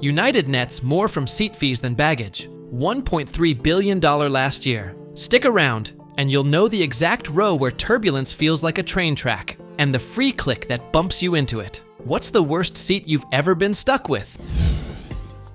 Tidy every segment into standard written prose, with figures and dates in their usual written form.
United nets more from seat fees than baggage. $1.3 billion last year. Stick around, and you'll know the exact row where turbulence feels like a train track, and the free click that bumps you into it. What's the worst seat you've ever been stuck with?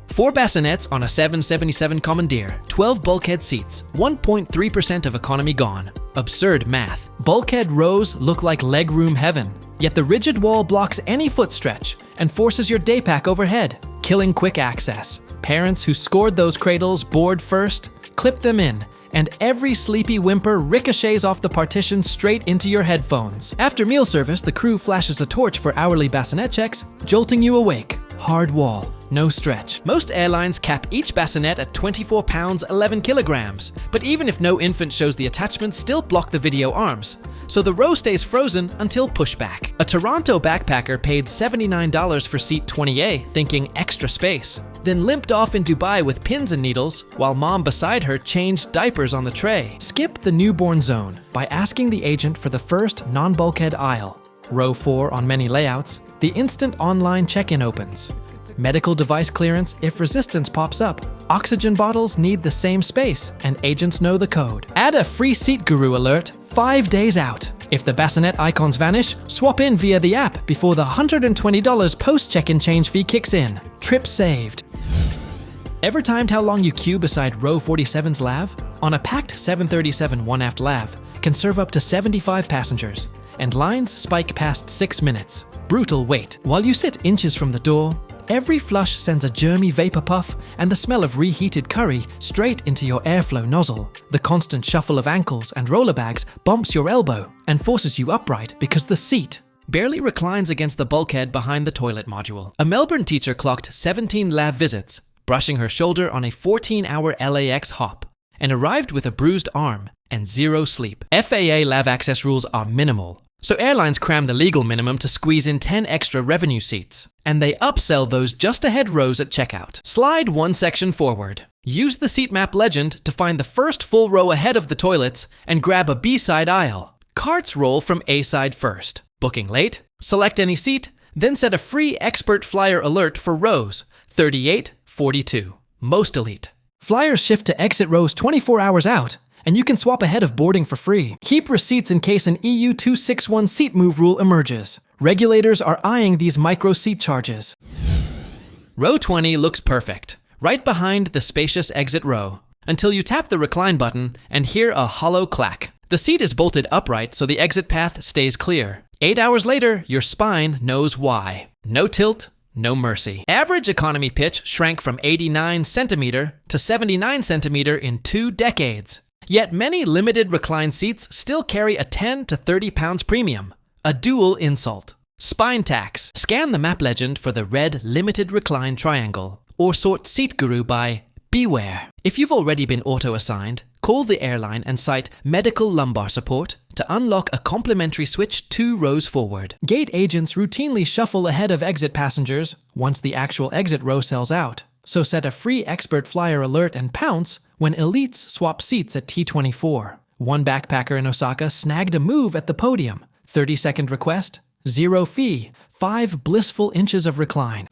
4 bassinets on a 777 Commandeer, 12 bulkhead seats, 1.3% of economy gone. Absurd math. Bulkhead rows look like legroom heaven, yet the rigid wall blocks any foot stretch and forces your day pack overhead, killing quick access. Parents who scored those cradles board first, clip them in, and every sleepy whimper ricochets off the partition straight into your headphones. After meal service, the crew flashes a torch for hourly bassinet checks, jolting you awake. Hard wall, no stretch. Most airlines cap each bassinet at 24 pounds, 11 kilograms, but even if no infant shows, the attachments still block the video arms, so the row stays frozen until pushback. A Toronto backpacker paid $79 for seat 20A, thinking extra space, then limped off in Dubai with pins and needles while mom beside her changed diapers on the tray. Skip the newborn zone by asking the agent for the first non-bulkhead aisle. Row 4 on many layouts, the instant online check-in opens. Medical device clearance if resistance pops up. Oxygen bottles need the same space, and agents know the code. Add a free seat guru alert 5 days out. If the bassinet icons vanish, swap in via the app before the $120 post-check-in change fee kicks in. Trip saved. Ever timed how long you queue beside row 47's lav? On a packed 737 one-aft lav, can serve up to 75 passengers, and lines spike past 6 minutes. Brutal wait. While you sit inches from the door, every flush sends a germy vapor puff and the smell of reheated curry straight into your airflow nozzle. The constant shuffle of ankles and roller bags bumps your elbow and forces you upright because the seat barely reclines against the bulkhead behind the toilet module. A Melbourne teacher clocked 17 lav visits, brushing her shoulder on a 14-hour LAX hop, and arrived with a bruised arm and 0 sleep. FAA lav access rules are minimal, so airlines cram the legal minimum to squeeze in 10 extra revenue seats, and they upsell those just ahead rows at checkout. Slide 1 section forward. Use the seat map legend to find the first full row ahead of the toilets and grab a B-side aisle. Carts roll from A-side first. Booking late? Select any seat, then set a free expert flyer alert for rows 38, 42. Most elite. Flyers shift to exit rows 24 hours out, and you can swap ahead of boarding for free. Keep receipts in case an EU 261 seat move rule emerges. Regulators are eyeing these micro seat charges. Row 20 looks perfect, right behind the spacious exit row, until you tap the recline button and hear a hollow clack. The seat is bolted upright so the exit path stays clear. 8 hours later, your spine knows why. No tilt, no mercy. Average economy pitch shrank from 89 centimeter to 79 centimeter in 2 decades. Yet many limited recline seats still carry a 10 to 30 pounds premium. A dual insult. Spine tax. Scan the map legend for the red limited recline triangle, or sort Seat Guru by beware. If you've already been auto-assigned, call the airline and cite medical lumbar support to unlock a complimentary switch 2 rows forward. Gate agents routinely shuffle ahead of exit passengers once the actual exit row sells out, so set a free expert flyer alert and pounce when elites swap seats at T24. One backpacker in Osaka snagged a move at the podium. 30-second request, 0 fee, 5 blissful inches of recline.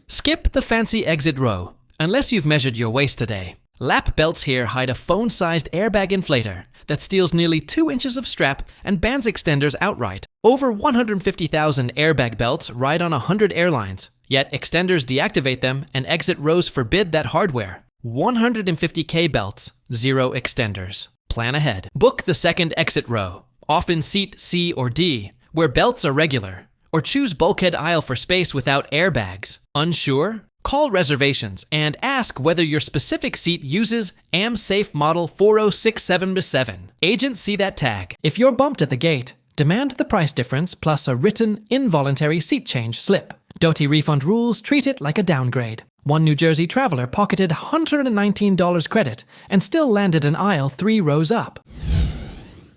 Skip the fancy exit row, unless you've measured your waist today. Lap belts here hide a phone-sized airbag inflator that steals nearly 2 inches of strap and bans extenders outright. Over 150,000 airbag belts ride on 100 airlines, yet extenders deactivate them and exit rows forbid that hardware. 150K belts, 0 extenders. Plan ahead. Book the second exit row, often seat C or D, where belts are regular, or choose bulkhead aisle for space without airbags. Unsure? Call reservations and ask whether your specific seat uses AmSafe model 4067-7. Agents see that tag. If you're bumped at the gate, demand the price difference plus a written involuntary seat change slip. DOTI refund rules treat it like a downgrade. One New Jersey traveler pocketed $119 credit and still landed an aisle 3 rows up.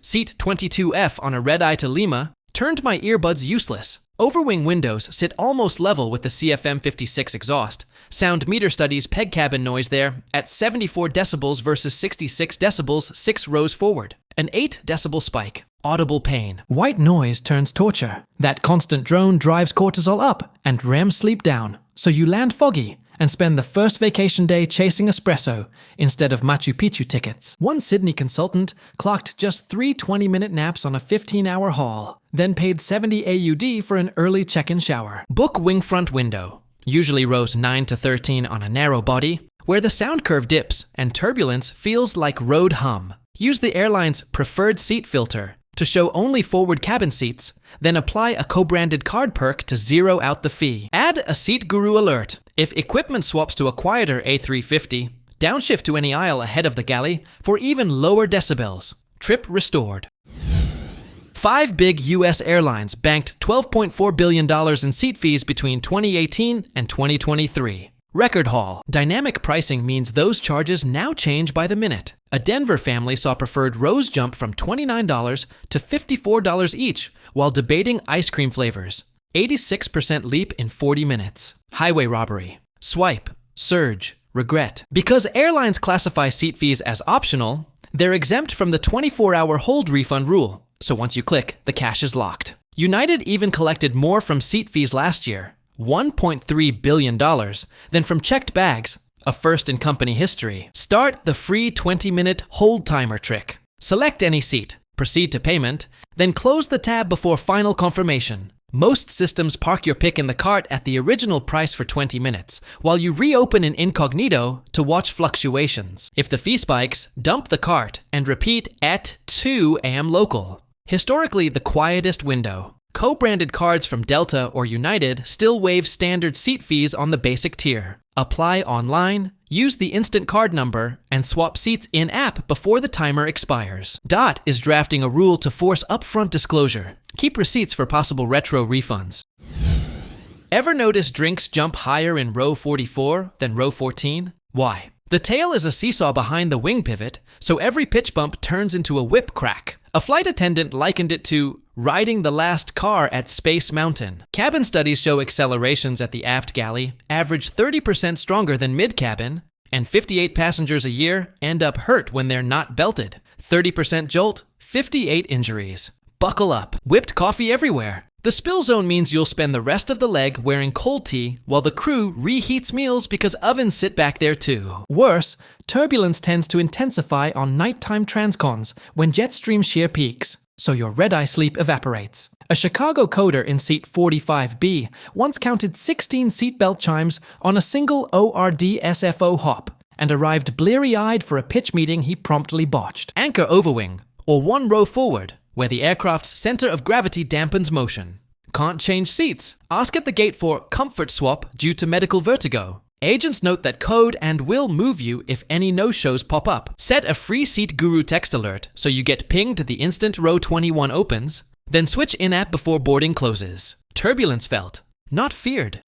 Seat 22F on a red-eye to Lima turned my earbuds useless. Overwing windows sit almost level with the CFM56 exhaust. Sound meter studies peg cabin noise there at 74 decibels versus 66 decibels 6 rows forward. An 8 decibel spike. Audible pain. White noise turns torture. That constant drone drives cortisol up and REM sleep down. So you land foggy and spend the first vacation day chasing espresso instead of Machu Picchu tickets. One Sydney consultant clocked just 3 20-minute naps on a 15-hour haul, then paid 70 AUD for an early check-in shower. Book wing front window. Usually rows 9 to 13 on a narrow body, where the sound curve dips and turbulence feels like road hum. Use the airline's preferred seat filter to show only forward cabin seats, then apply a co-branded card perk to zero out the fee. Add a seat guru alert. If equipment swaps to a quieter A350, downshift to any aisle ahead of the galley for even lower decibels. Trip restored. 5 big US airlines banked $12.4 billion in seat fees between 2018 and 2023. Record haul. Dynamic pricing means those charges now change by the minute. A Denver family saw preferred rows jump from $29 to $54 each while debating ice cream flavors. 86% leap in 40 minutes. Highway robbery. Swipe. Surge. Regret. Because airlines classify seat fees as optional, they're exempt from the 24-hour hold refund rule. So once you click, the cash is locked. United even collected more from seat fees last year, $1.3 billion, than from checked bags, a first in company history. Start the free 20-minute hold timer trick. Select any seat, proceed to payment, then close the tab before final confirmation. Most systems park your pick in the cart at the original price for 20 minutes, while you reopen in incognito to watch fluctuations. If the fee spikes, dump the cart and repeat at 2 a.m. local. Historically, the quietest window. Co-branded cards from Delta or United still waive standard seat fees on the basic tier. Apply online, use the instant card number, and swap seats in-app before the timer expires. DOT is drafting a rule to force upfront disclosure. Keep receipts for possible retro refunds. Ever notice drinks jump higher in row 44 than row 14? Why? The tail is a seesaw behind the wing pivot, so every pitch bump turns into a whip crack. A flight attendant likened it to riding the last car at Space Mountain. Cabin studies show accelerations at the aft galley average 30% stronger than mid-cabin, and 58 passengers a year end up hurt when they're not belted. 30% jolt, 58 injuries. Buckle up. Whipped coffee everywhere. The spill zone means you'll spend the rest of the leg wearing cold tea while the crew reheats meals because ovens sit back there too. Worse, turbulence tends to intensify on nighttime transcons when jet stream shear peaks, so your red-eye sleep evaporates. A Chicago coder in seat 45B once counted 16 seatbelt chimes on a single ORD SFO hop and arrived bleary-eyed for a pitch meeting he promptly botched. Anchor overwing, or one row forward, where the aircraft's center of gravity dampens motion. Can't change seats? Ask at the gate for comfort swap due to medical vertigo. Agents note that code and will move you if any no-shows pop up. Set a free seat guru text alert so you get pinged the instant row 21 opens, then switch in-app before boarding closes. Turbulence felt, not feared.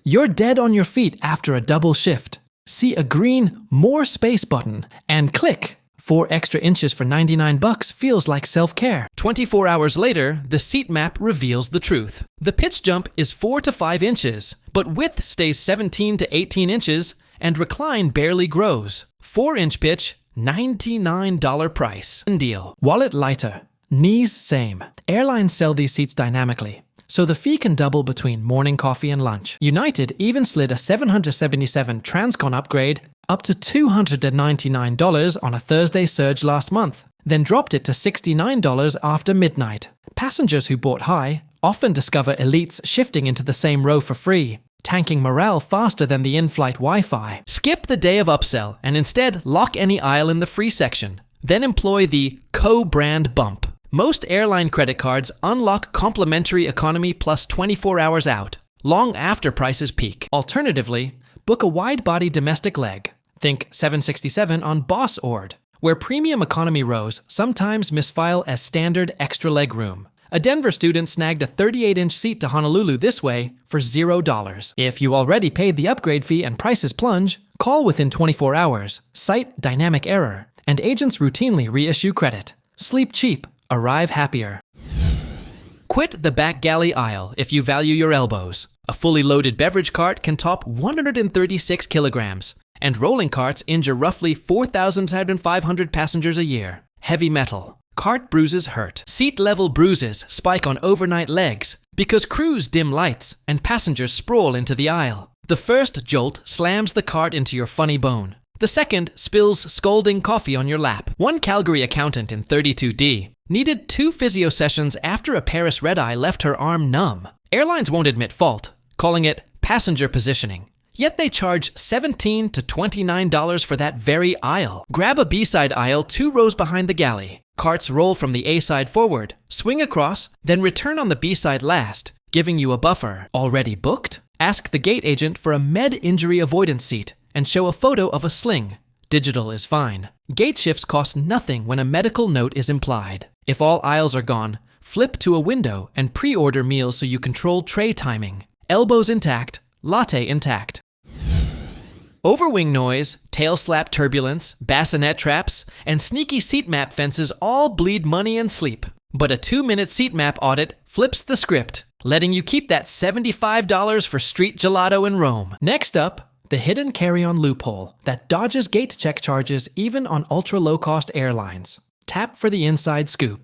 You're dead on your feet after a double shift. See a green More Space button and click. 4 extra inches for $99 feels like self-care. 24 hours later, the seat map reveals the truth. The pitch jump is 4 to 5 inches, but width stays 17 to 18 inches, and recline barely grows. 4-inch pitch, $99 price. Deal. Wallet lighter. Knees same. Airlines sell these seats dynamically, so the fee can double between morning coffee and lunch. United even slid a 777 Transcon upgrade up to $299 on a Thursday surge last month, then dropped it to $69 after midnight. Passengers who bought high often discover elites shifting into the same row for free, tanking morale faster than the in-flight Wi-Fi. Skip the day of upsell and instead lock any aisle in the free section. Then employ the co-brand bump. Most airline credit cards unlock complimentary economy plus 24 hours out, long after prices peak. Alternatively, book a wide-body domestic leg. Think 767 on Boss Ord, where premium economy rows sometimes misfile as standard extra leg room. A Denver student snagged a 38-inch seat to Honolulu this way for $0. If you already paid the upgrade fee and prices plunge, call within 24 hours, cite dynamic error, and agents routinely reissue credit. Sleep cheap, arrive happier. Quit the back galley aisle if you value your elbows. A fully loaded beverage cart can top 136 kilograms, and rolling carts injure roughly 4,500 passengers a year. heavy metal. Cart bruises hurt. Seat level bruises spike on overnight legs because crews dim lights and passengers sprawl into the aisle. The first jolt slams the cart into your funny bone. The second spills scalding coffee on your lap. One Calgary accountant in 32D needed 2 physio sessions after a Paris red-eye left her arm numb. Airlines won't admit fault, calling it passenger positioning. Yet they charge $17 to $29 for that very aisle. Grab a B-side aisle 2 rows behind the galley. Carts roll from the A-side forward, swing across, then return on the B-side last, giving you a buffer. Already booked? Ask the gate agent for a med injury avoidance seat and show a photo of a sling. Digital is fine. Gate shifts cost nothing when a medical note is implied. If all aisles are gone, flip to a window and pre-order meals so you control tray timing. Elbows intact, latte intact. Overwing noise, tail slap turbulence, bassinet traps, and sneaky seat map fences all bleed money and sleep. But a 2-minute seat map audit flips the script, letting you keep that $75 for street gelato in Rome. Next up, the hidden carry-on loophole that dodges gate check charges even on ultra-low-cost airlines. Tap for the inside scoop.